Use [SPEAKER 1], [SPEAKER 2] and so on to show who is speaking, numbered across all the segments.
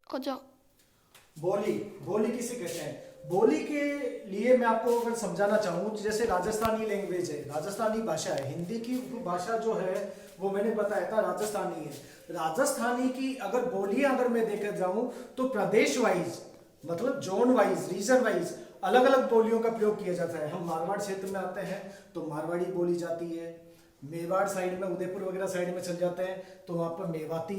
[SPEAKER 1] हो जाओ।
[SPEAKER 2] बोली, बोली किसे कहते हैं? बोली के लिए मैं आपको अगर समझाना चाहूँ, जैसे राजस्थानी लैंग्वेज है, राजस्थानी भाषा है, हिंदी की भाषा जो है वो मैंने बताया था राजस्थानी है। राजस्थानी की अगर बोलियां अगर मैं देखकर जाऊं तो प्रदेश वाइज, मतलब जोन वाइज, रीजन वाइज अलग अलग बोलियों का प्रयोग किया जाता है। हम मारवाड़ क्षेत्र में आते हैं तो मारवाड़ी बोली जाती है, मेवाड़ साइड में, उदयपुर वगैरह साइड में चल जाते हैं तो वहाँ पर मेवाती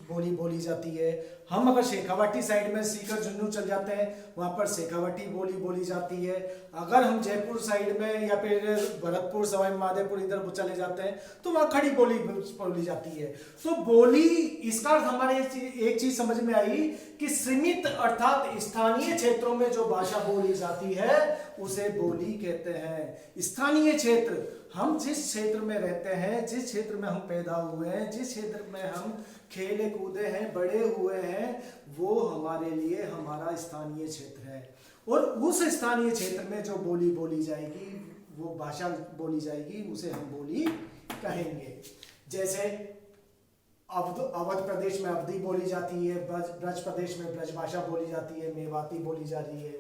[SPEAKER 2] बोली बोली जाती है। हम अगर शेखावाटी साइड में सीकर झुंझुनू चल जाते हैं वहाँ पर शेखावाटी बोली बोली जाती है। अगर हम जयपुर साइड में या फिर भरतपुर, सवाई माधोपुर इधर चले जाते हैं तो वहाँ खड़ी बोली बोली जाती है। तो बोली, इसका अर्थ हमारे एक चीज समझ में आई कि सीमित अर्थात स्थानीय क्षेत्रों में जो भाषा बोली जाती है उसे बोली कहते हैं। स्थानीय क्षेत्र, हम जिस क्षेत्र में रहते हैं, जिस क्षेत्र में हम पैदा हुए हैं, जिस क्षेत्र में हम खेले कूदे हैं, बड़े हुए हैं, वो हमारे लिए हमारा स्थानीय क्षेत्र है। और उस स्थानीय क्षेत्र में जो बोली बोली जाएगी, वो भाषा बोली जाएगी, उसे हम बोली कहेंगे। जैसे अवध प्रदेश में अवधी बोली जाती है, ब्रज प्रदेश में ब्रज भाषा बोली जाती है, मेवाती बोली जा रही है,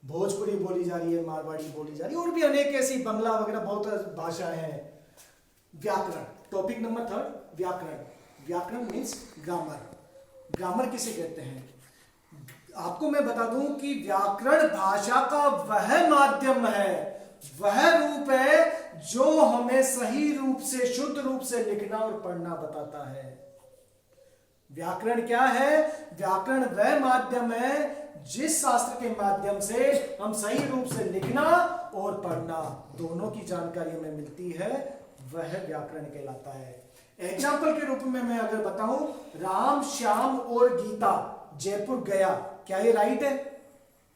[SPEAKER 2] भोजपुरी बोली जा रही है, मारवाड़ी बोली जा रही है, और भी अनेक ऐसी बंगला वगैरह बहुत भाषाएं हैं। व्याकरण, टॉपिक नंबर 3, व्याकरण। व्याकरण मीन्स ग्रामर। ग्रामर किसे कहते हैं? आपको मैं बता दूं कि व्याकरण भाषा का वह माध्यम है, वह रूप है जो हमें सही रूप से, शुद्ध रूप से लिखना और पढ़ना बताता है। व्याकरण क्या है? व्याकरण वह माध्यम है जिस शास्त्र के माध्यम से हम सही रूप से लिखना और पढ़ना दोनों की जानकारी हमें मिलती है, वह व्याकरण कहलाता है। एग्जाम्पल के रूप में मैं अगर बताऊं, राम, श्याम और गीता जयपुर गया, क्या ये राइट है?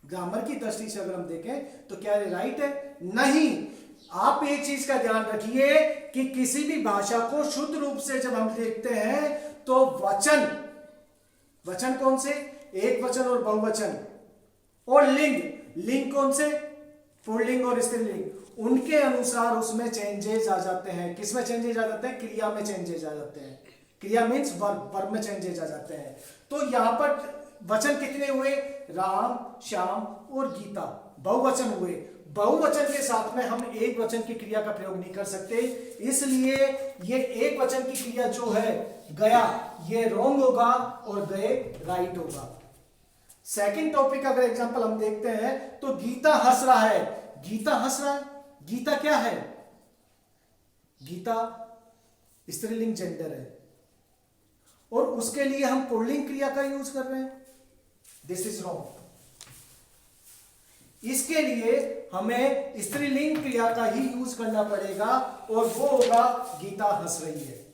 [SPEAKER 2] ग्रामर की दृष्टि से अगर हम देखें तो क्या ये राइट है? नहीं। आप एक चीज का ध्यान रखिए कि किसी भी भाषा को शुद्ध रूप से जब हम देखते हैं तो वचन, वचन कौन से? एक वचन और बहुवचन, और लिंग, लिंग कौन से? पुल्लिंग और स्त्रीलिंग, उनके अनुसार उसमें चेंजेस आ जाते हैं। किसमें चेंजेस आ जाते हैं? क्रिया में चेंजेस आ जाते हैं। क्रिया मीन्स वर्ब, वर्ब में चेंजेस आ जाते हैं। तो यहां पर वचन कितने हुए? राम, श्याम और गीता, बहुवचन हुए। बहुवचन के साथ में हम एक वचन की क्रिया का प्रयोग नहीं कर सकते, इसलिए ये एक वचन की क्रिया जो है गया, ये रॉन्ग होगा और गए राइट होगा। सेकंड टॉपिक अगर एग्जांपल हम देखते हैं तो गीता हंस रहा है। गीता हंस रहा है, गीता क्या है? गीता स्त्रीलिंग जेंडर है और उसके लिए हम पुल्लिंग क्रिया का यूज कर रहे हैं। This is wrong. इसके लिए हमें स्त्रीलिंग क्रिया का ही यूज करना पड़ेगा और वो होगा गीता हंस रही है।